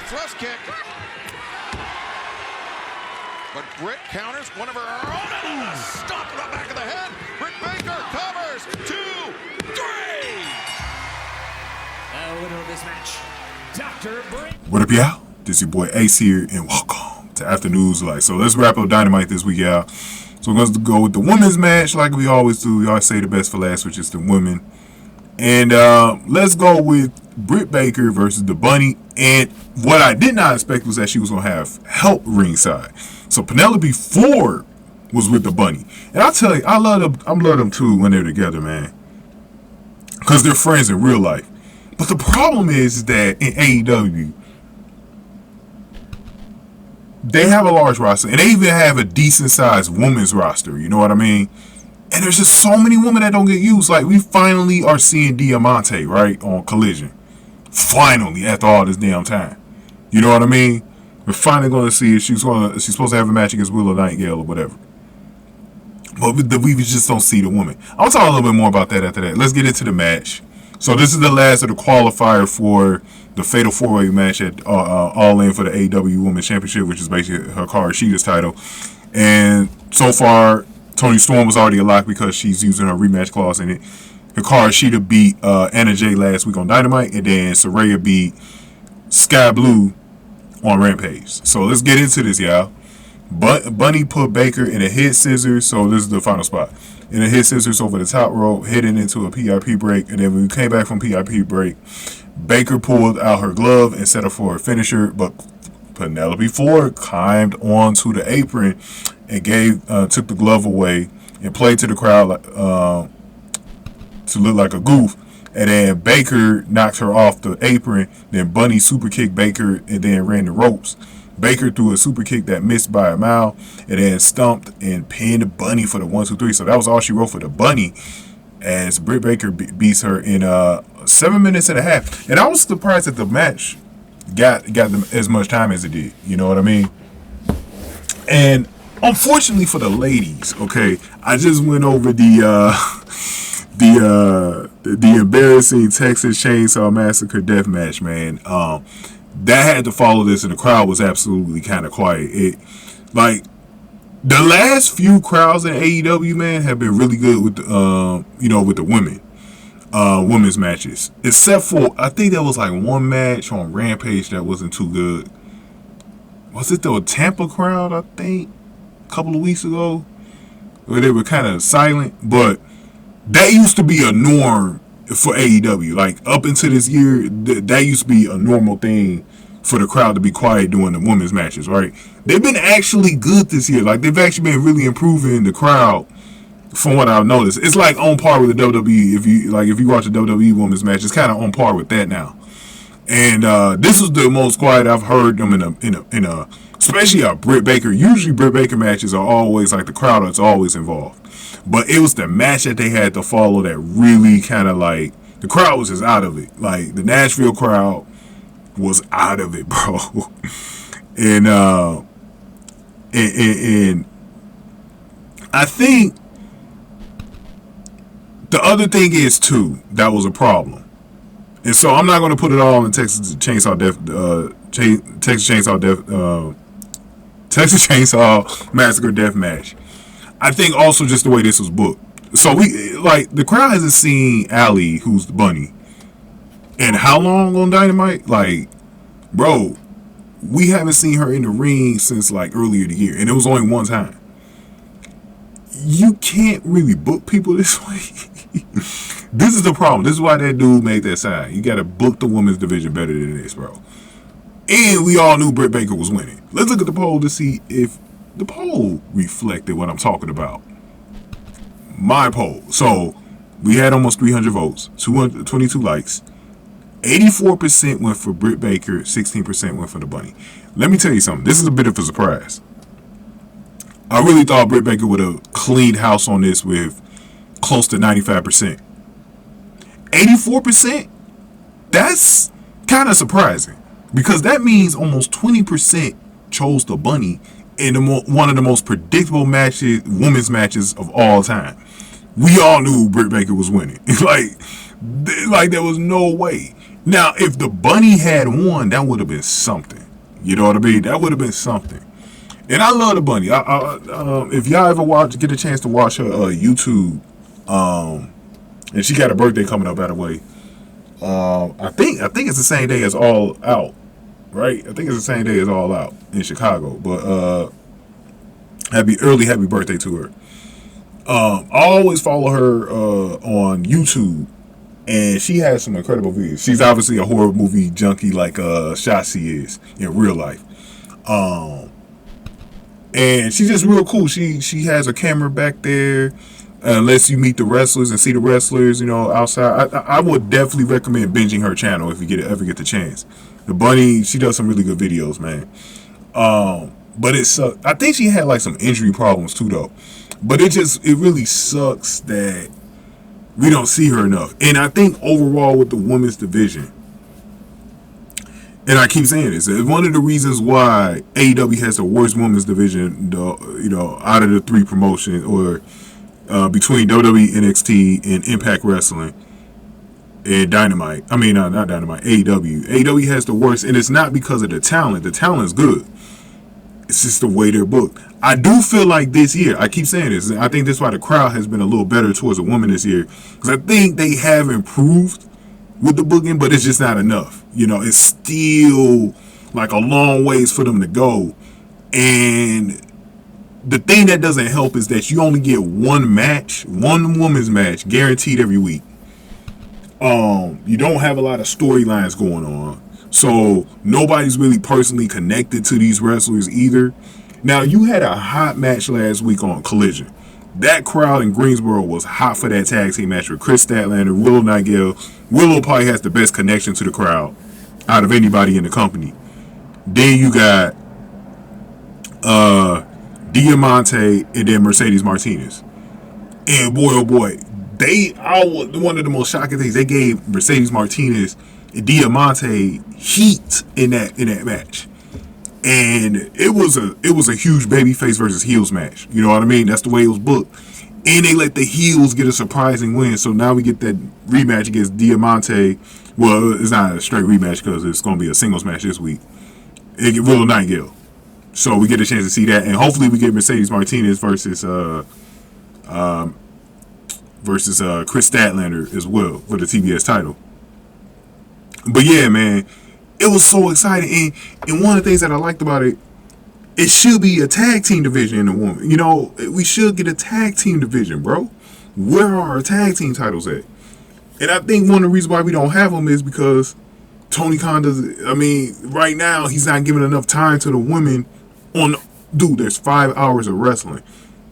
thrust kick. But Britt counters one of her own. Stop to the back of the head. Britt Baker covers. 2, 3. The winner of this match, Dr. Britt. What up, y'all? This is your boy Ace here, and welcome to Afternoons Light. So let's wrap up Dynamite this week, y'all. So we're going to go with the women's match like we always do. We always say the best for last, which is the women. And let's go with Britt Baker versus the Bunny. And what I did not expect was that she was going to have help ringside. So Penelope Ford was with the Bunny. And I'll tell you, I love them too when they're together, man. Because they're friends in real life. But the problem is that in AEW, they have a large roster. And they even have a decent-sized women's roster. You know what I mean? And there's just so many women that don't get used. Like, we finally are seeing Diamante, right, on Collision. Finally, after all this damn time. You know what I mean? We're finally going to see if she's supposed to have a match against Willow Nightingale or whatever. But we just don't see the woman. I'll talk a little bit more about that after that. Let's get into the match. So this is the last of the qualifier for the Fatal 4-Way match at All In for the AEW Women's Championship, which is basically her Sheeta's title. And so far, Toni Storm was already a lock because she's using her rematch clause in it. Hikaru Shida beat Anna Jay last week on Dynamite, and then Saraya beat Sky Blue on Rampage. So let's get into this, y'all. Bunny put Baker in a head scissors, so this is the final spot. In a head scissors over the top rope, heading into a PIP break, and then when we came back from PIP break, Baker pulled out her glove and set up for her finisher, but Penelope Ford climbed onto the apron and took the glove away and played to the crowd to look like a goof. And then Baker knocked her off the apron. Then Bunny super kicked Baker and then ran the ropes. Baker threw a super kick that missed by a mile and then stumped and pinned Bunny for the 1, 2, 3. So that was all she wrote for the Bunny as Britt Baker beats her in 7 minutes and a half. And I was surprised that the match got them as much time as it did. You know what I mean? And unfortunately for the ladies, okay, I just went over the embarrassing Texas Chainsaw Massacre death match, man. That had to follow this, and the crowd was absolutely kind of quiet. The last few crowds in AEW, man, have been really good with with the women's matches. Except for, I think there was like one match on Rampage that wasn't too good. Was it the Tampa crowd, I think, a couple of weeks ago? Where they were kind of silent, but that used to be a norm for AEW. Like, up until this year, that used to be a normal thing for the crowd to be quiet during the women's matches, right? They've been actually good this year. Like, they've actually been really improving the crowd from what I've noticed. It's like on par with the WWE. If you watch a WWE women's match, it's kind of on par with that now. And this was the most quiet I've heard them in a especially a Britt Baker. Usually Britt Baker matches are always like the crowd is always involved. But it was the match that they had to follow that really kind of like, the crowd was just out of it. Like, the Nashville crowd was out of it, bro. And I think the other thing is too, that was a problem. And so I'm not going to put it all in Texas Chainsaw Massacre death match. I think also just the way this was booked. So the crowd hasn't seen Allie, who's the Bunny, and how long on Dynamite? Like, bro, we haven't seen her in the ring since like earlier the year, and it was only one time. You can't really book people this way. This is the problem. This is why that dude made that sign. You got to book the women's division better than this, bro. And we all knew Britt Baker was winning. Let's look at the poll to see if the poll reflected what I'm talking about. My poll. So we had almost 300 votes, 222 likes. 84% went for Britt Baker, 16% went for the Bunny. Let me tell you something. This is a bit of a surprise. I really thought Britt Baker would have cleaned house on this with close to 95%. 84%? That's kind of surprising. Because that means almost 20% chose the Bunny in one of the most predictable women's matches of all time. We all knew Britt Baker was winning. like there was no way. Now, if the bunny had won, that would have been something. You know what I mean? That would have been something. And I love the bunny. If y'all ever get a chance to watch her YouTube, and she got a birthday coming up, by the way. I think it's the same day as All Out, right? I think it's the same day as All Out in Chicago. But happy birthday to her. I always follow her on YouTube, and she has some incredible videos. She's obviously a horror movie junkie like Shotzi is in real life. And she's just real cool. She has a camera back there. Unless you meet the wrestlers and see the wrestlers, outside. I would definitely recommend binging her channel if you ever get the chance. The bunny, she does some really good videos, man. But it sucks. I think she had like some injury problems too, though. But it really sucks that we don't see her enough. And I think overall with the women's division, and I keep saying this, one of the reasons why AEW has the worst women's division, out of the three promotions, or between WWE, NXT, and Impact Wrestling, and Dynamite. I mean, not Dynamite, AEW. AEW has the worst, and it's not because of the talent. The talent's good. It's just the way they're booked. I do feel like this year, I keep saying this, I think that's why the crowd has been a little better towards the women this year, because I think they have improved with the booking, but it's just not enough. It's still like a long ways for them to go. And the thing that doesn't help is that you only get one women's match guaranteed every week. You don't have a lot of storylines going on. So nobody's really personally connected to these wrestlers either. Now, you had a hot match last week on Collision. That crowd in Greensboro was hot for that tag team match with Chris Statlander, Willow Nightingale. Willow probably has the best connection to the crowd out of anybody in the company. Then you got Diamante and then Mercedes Martinez. And boy, oh boy, one of the most shocking things, they gave Mercedes Martinez and Diamante heat in that match. And it was a huge babyface versus heels match. You know what I mean? That's the way it was booked. And they let the heels get a surprising win. So now we get that rematch against Diamante. Well, it's not a straight rematch because it's going to be a singles match this week. It get Willow Nightingale. So we get a chance to see that. And hopefully we get Mercedes Martinez versus Chris Statlander as well for the TBS title. But yeah, man, it was so exciting. And one of the things that I liked about it, it should be a tag team division in the woman. We should get a tag team division, bro. Where are our tag team titles at? And I think one of the reasons why we don't have them is because Tony Khan right now he's not giving enough time to the women dude, there's 5 hours of wrestling.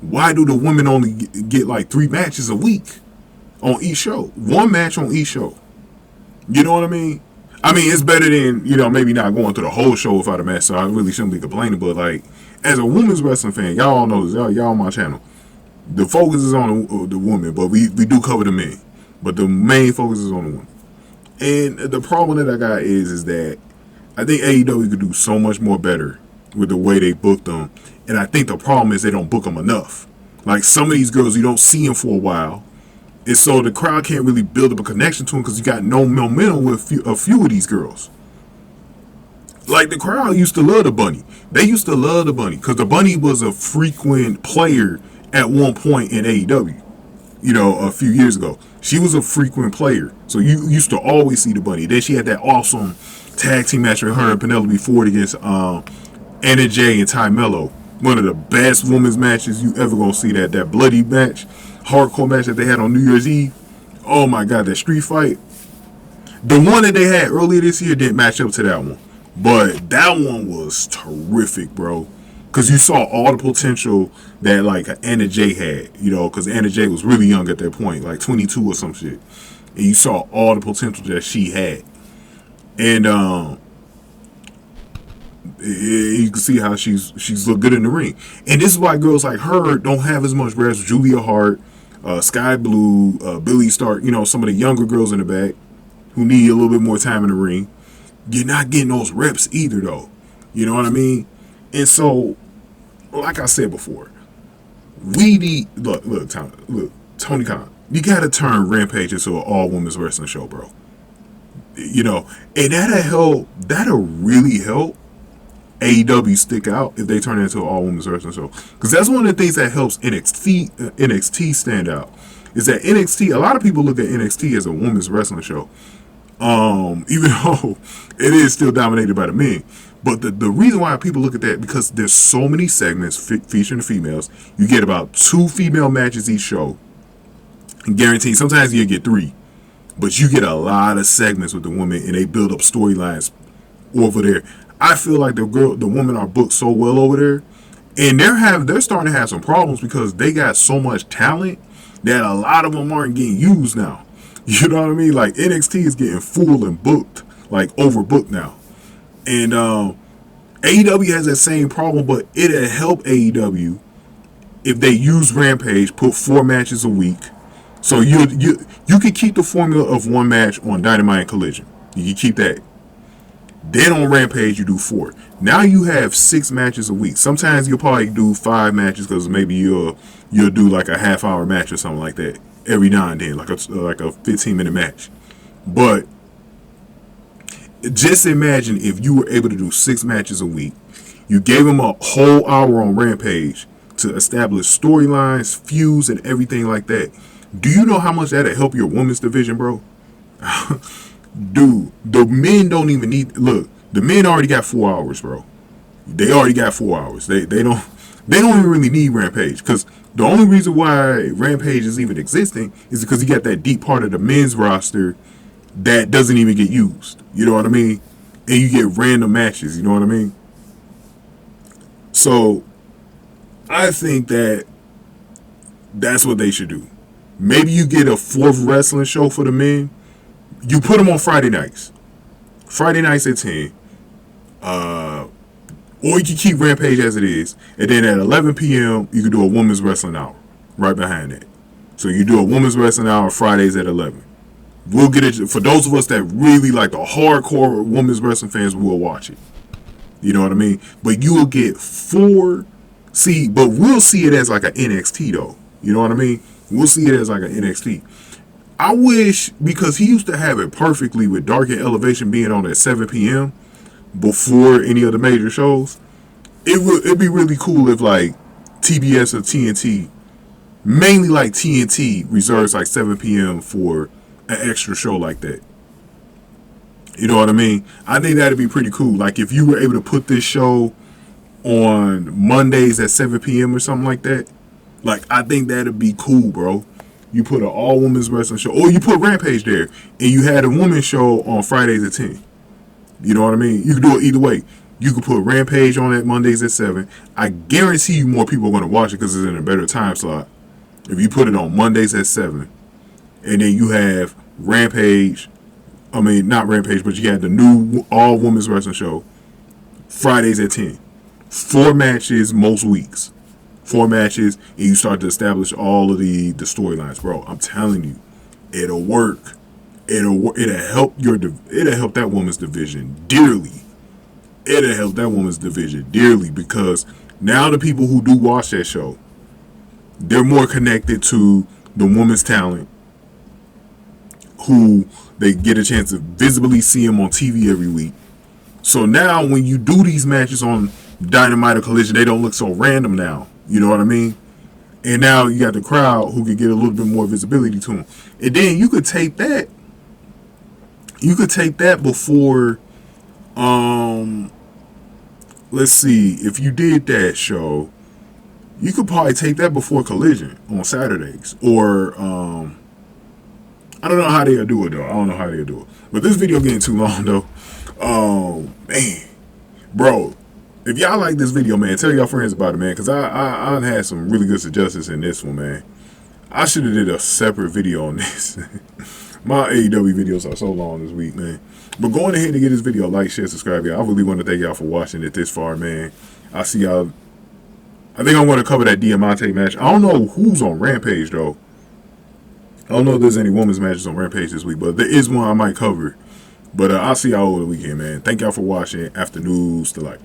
Why do the women only get like 3 matches a week on each show? 1 match on each show. You know what I mean? It's better than, maybe not going through the whole show without a match, so I really shouldn't be complaining. But, like, as a women's wrestling fan, y'all all know this. Y'all on my channel. The focus is on the women, but we do cover the men. But the main focus is on the women. And the problem that I got is that I think AEW could do so much more better with the way they booked them. And I think the problem is they don't book them enough. Like, some of these girls, you don't see them for a while. And so the crowd can't really build up a connection to them because you got no momentum with a few of these girls. Like, the crowd used to love the bunny. They used to love the bunny because the bunny was a frequent player at one point in AEW. A few years ago. She was a frequent player. So you used to always see the bunny. Then she had that awesome tag team match with her and Penelope Ford against Anna Jay and Ty Mello. One of the best women's matches you ever gonna see. That bloody match, hardcore match that they had on New Year's Eve. Oh my God, that street fight. The one that they had earlier this year didn't match up to that one. But that one was terrific, bro. Because you saw all the potential that, like, Anna Jay had. Because Anna Jay was really young at that point, like 22 or some shit. And you saw all the potential that she had. And you can see how she's looked good in the ring. And this is why girls like her don't have as much reps. Julia Hart, Sky Blue, Billy Stark, some of the younger girls in the back who need a little bit more time in the ring. You're not getting those reps either, though. You know what I mean? And so, like I said before, we need look, Tony Khan, you gotta turn Rampage into an all-women's wrestling show, bro. You know, and that'll really help AEW stick out if they turn it into an all women's wrestling show. Because that's one of the things that helps NXT stand out. Is that NXT, a lot of people look at NXT as a women's wrestling show. Even though it is still dominated by the men. But the reason why people look at that, because there's so many segments featuring the females. You get about 2 female matches each show. And guaranteed, sometimes you get 3. But you get a lot of segments with the women, and they build up storylines over there. I feel like the women are booked so well over there, and they're starting to have some problems because they got so much talent that a lot of them aren't getting used now. You know what I mean? Like NXT is getting full and booked, like overbooked now, and AEW has that same problem, but it'll help AEW if they use Rampage, put 4 matches a week. So you can keep the formula of 1 match on Dynamite and Collision. You can keep that. Then on Rampage, you do 4. Now you have 6 matches a week. Sometimes you'll probably do 5 matches because maybe you'll do like a half-hour match or something like that every now and then, like a 15-minute match. But just imagine if you were able to do 6 matches a week. You gave them a whole hour on Rampage to establish storylines, feuds, and everything like that. Do you know how much that'll help your women's division, bro? Dude, the men don't even need. Look, the men already got 4 hours, bro. They already got 4 hours. They don't even really need Rampage, because the only reason why Rampage is even existing is because you got that deep part of the men's roster that doesn't even get used. You know what I mean? And you get random matches. You know what I mean? So I think that's what they should do. Maybe you get a 4th wrestling show for the men. You put them on Friday nights. Friday nights at 10. Or you can keep Rampage as it is. And then at 11 p.m., you can do a women's wrestling hour right behind that. So you do a women's wrestling hour Fridays at 11. We'll get it. For those of us that really like the hardcore women's wrestling fans, we'll watch it. You know what I mean? But you will get 4. But we'll see it as like an NXT, though. You know what I mean? We'll see it as like an NXT. I wish, because he used to have it perfectly with Dark and Elevation being on at 7 p.m. before any of the major shows. It'd be really cool if like TBS or TNT, mainly like TNT, reserves like 7 p.m. for an extra show like that. You know what I mean? I think that'd be pretty cool. Like if you were able to put this show on Mondays at 7 p.m. or something like that. Like, I think that'd be cool, bro. You put an all-women's wrestling show, or you put Rampage there, and you had a women's show on Fridays at 10. You know what I mean? You can do it either way. You could put Rampage on at Mondays at 7. I guarantee you more people are going to watch it because it's in a better time slot. If you put it on Mondays at 7, and then you have Rampage, not Rampage, but you had the new all-women's wrestling show, Fridays at 10. 4 matches most weeks. 4 matches, and you start to establish all of the storylines, bro. I'm telling you, it'll work. It'll help that woman's division dearly. It'll help that woman's division dearly, because now the people who do watch that show, they're more connected to the woman's talent, who they get a chance to visibly see them on TV every week. So now when you do these matches on Dynamite or Collision, they don't look so random now. You know what I mean? And now you got the crowd who could get a little bit more visibility to them. And then you could tape that. You could tape that before, let's see, if you did that show, you could probably tape that before Collision on Saturdays. Or, I don't know how they'll do it, though. I don't know how they'll do it. But this video getting too long, though. Man. Bro. If y'all like this video, man, tell y'all friends about it, man, because I had some really good suggestions in this one, man. I should have did a separate video on this. My AEW videos are so long this week, man. But going ahead and get this video, like, share, subscribe, y'all. I really want to thank y'all for watching it this far, man. I'll see y'all. I think I'm going to cover that Diamante match. I don't know who's on Rampage, though. I don't know if there's any women's matches on Rampage this week, but there is one I might cover. But I'll see y'all over the weekend, man. Thank y'all for watching. Afternoons to light.